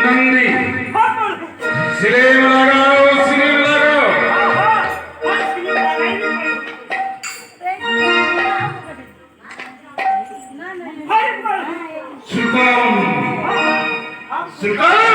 नंदी सिलेम लगाओ सिलेम लगाओ सुल्तान सुल्तान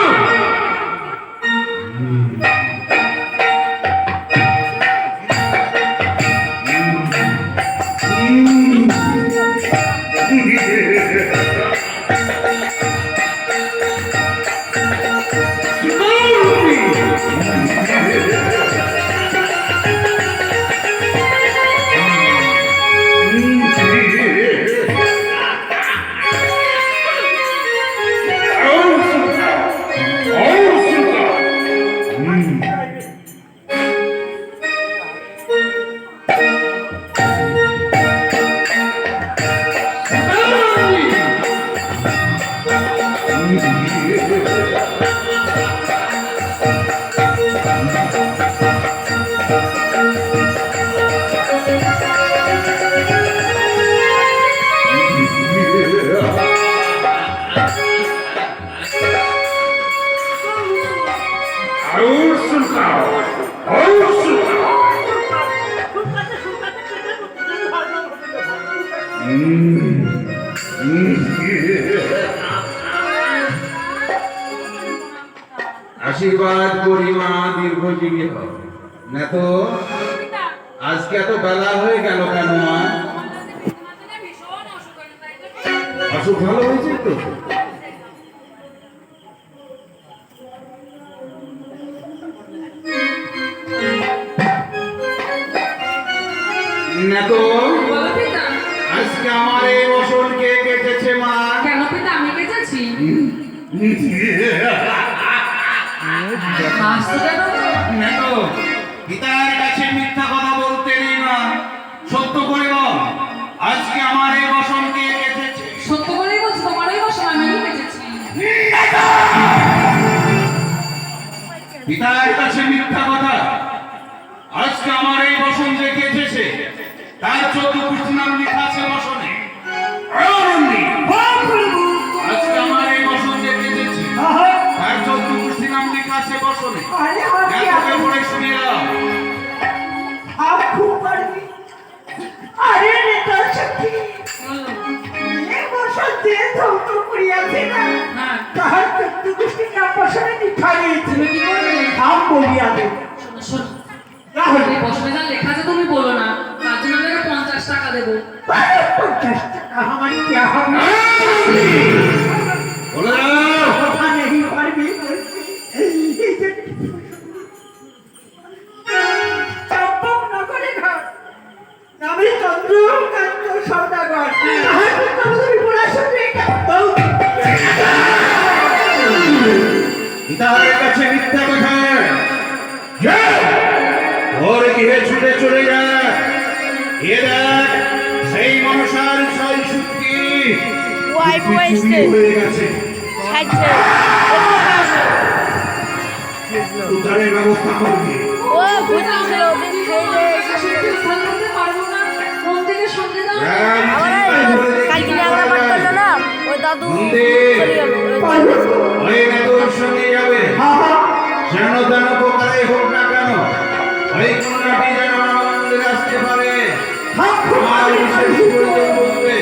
आशीर्वाद करी मा दीर्घजीवी हो ना तो आज के तो बेला हो गल केन मा असुख ভালো হয়েছে তো না তো आज के हमारे वसन के केटेছে মা কেন পিতা আমি কেটেছি পিতার কাছে মিথ্যা কথা বলতে নেই না সত্য করে বল আজকে আমার এই বসনকে কেটেছে সত্য করেই বলছি তোমার এই বসন আমি কেটেছি পিতার কাছে মিথ্যা কথা আজকে আমার এই বসন যে কেটেছে তার 14 পুষ্টি নাম লেখা আছে বসনে আজকে আমার এই বসন যে কেটেছে তার 14 পুষ্টি নাম লেখা আছে বসনে আরে পড়ে শুনে নাও আপু পারবি আরে নেতা শক্তি এই বসন দিয়ে ধৌত করিয়াছে না তাহার চোদ্দ গোষ্ঠীর নাম বসনে লিখা গিয়েছে তুমি কি করবে নাম বলিয়া দে শোনো এই বসনে যা লেখা আছে তুমি বলো না তার জন্য আমি 50 টাকা দেবো 50 টাকা আমার কি হবে বলো না কথা নেই পারবি চম্পক নগরে ঘর নামে চন্দ্রকান্ত সৌদাগর তাহার পুত্রবধূ পড়াশোনা পিতার কাছে মিথ্যা কথা ওর গৃহে ছুটে চলে যা এ দেখ সেই মনসার ছয় শক্তি হয়ে গেছে উদ্ধারের ব্যবস্থা করবি পারবো না মন থেকে সঙ্গে দাও সঙ্গে যাবে যেন তেন প্রকারে হোক না কেন ওই কন্যাটি যেন আনন্দে আসতে পারে আমার বিশেষ প্রয়োজন বলবে